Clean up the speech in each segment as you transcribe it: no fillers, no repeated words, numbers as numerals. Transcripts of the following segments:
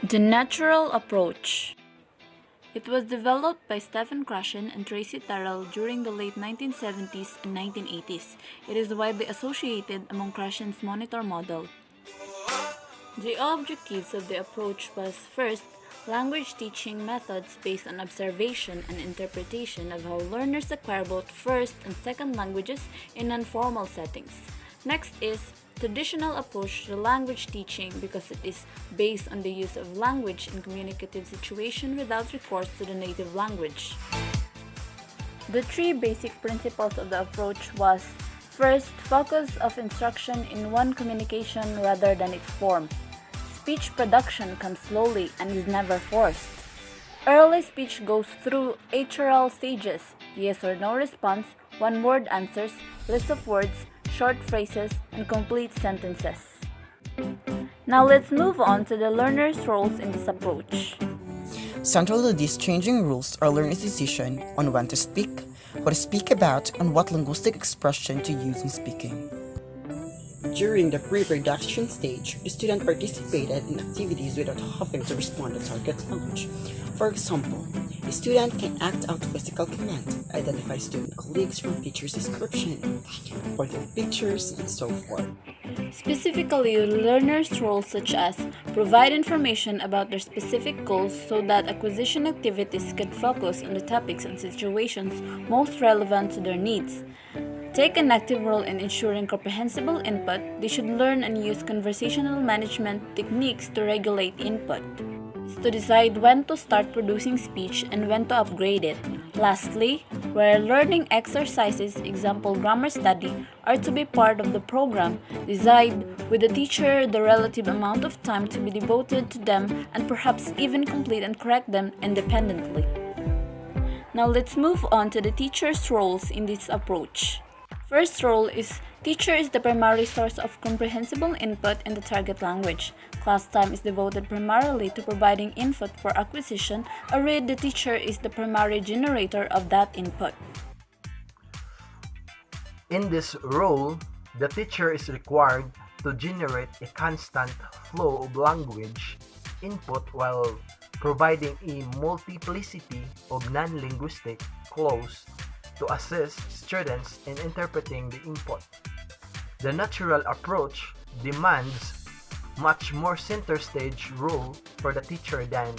The natural approach. It was developed by Krashen and Tracy Terell during the late 1970s and 1980s. It is widely associated among Krashen's monitor model. The objectives of the approach was first, language teaching methods based on observation and interpretation of how learners acquire both first and second languages in non-formal settings. Next is traditional approach to language teaching because it is based on the use of language in communicative situation without recourse to the native language. The three basic principles of the approach was first, focus of instruction in one communication rather than its form. Speech production comes slowly and is never forced. Early speech goes through Terell stages: yes or no response, one-word answers, list of words, short phrases, and complete sentences. Now let's move on to the learner's roles in this approach. Central to these changing rules are learners' decision on when to speak, what to speak about, and what linguistic expression to use in speaking. During the pre-production stage, the student participated in activities without having to respond to target language. For example, a student can act out physical command, identify student colleagues from teacher's description, point out pictures, and so forth. Specifically, learners' roles such as provide information about their specific goals so that acquisition activities can focus on the topics and situations most relevant to their needs. Take an active role in ensuring comprehensible input. They should learn and use conversational management techniques to regulate input. To decide when to start producing speech and when to upgrade it. Lastly, where learning exercises, example grammar study, are to be part of the program, decide with the teacher the relative amount of time to be devoted to them and perhaps even complete and correct them independently. Now let's move on to the teacher's roles in this approach. First role is teacher is the primary source of comprehensible input in the target language. Class time is devoted primarily to providing input for acquisition, or the teacher is the primary generator of that input. In this role, the teacher is required to generate a constant flow of language input while providing a multiplicity of non-linguistic clues to assist students in interpreting the input. The natural approach demands much more center stage role for the teacher than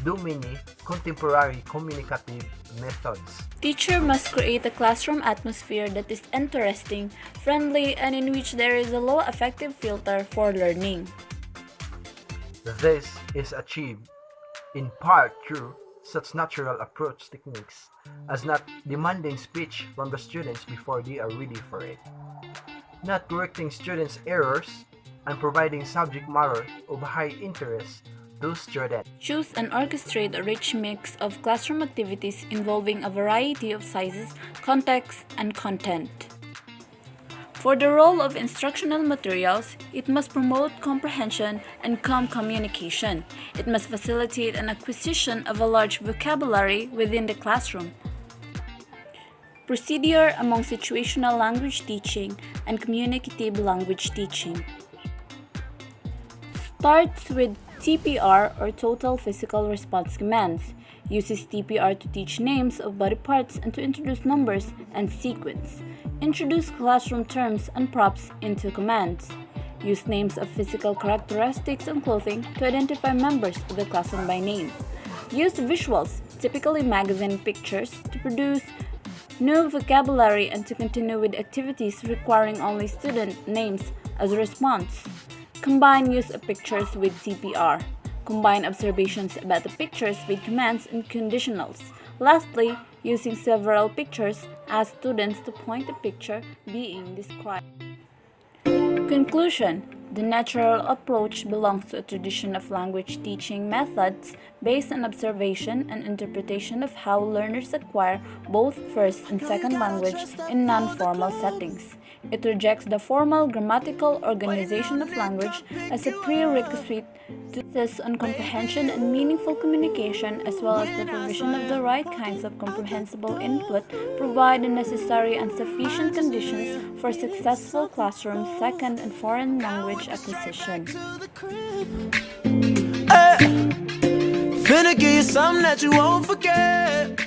do many contemporary communicative methods. Teacher must create a classroom atmosphere that is interesting, friendly, and in which there is a low affective filter for learning. This is achieved in part through such natural approach techniques as not demanding speech from the students before they are ready for it, not correcting students' errors, and providing subject matter of high interest to students. Choose and orchestrate a rich mix of classroom activities involving a variety of sizes, context, and content. For the role of instructional materials, it must promote comprehension and calm communication. It must facilitate an acquisition of a large vocabulary within the classroom. Procedure among situational language teaching and communicative language teaching. Starts with TPR or Total Physical Response Commands. Uses TPR to teach names of body parts and to introduce numbers and sequence. Introduce classroom terms and props into commands. Use names of physical characteristics and clothing to identify members of the classroom by name. Use visuals, typically magazine pictures, to produce new vocabulary and to continue with activities requiring only student names as a response. Combine use of pictures with TPR. Combine observations about the pictures with commands and conditionals. Lastly, using several pictures, ask students to point the picture being described. Conclusion: the natural approach belongs to a tradition of language teaching methods based on observation and interpretation of how learners acquire both first and second language in non-formal settings. It rejects the formal grammatical organization of language as a prerequisite to assist on comprehension and meaningful communication, as well as the provision of the right kinds of comprehensible input, provide the necessary and sufficient conditions for successful classroom second and foreign language acquisition. Finna give you something that you won't forget.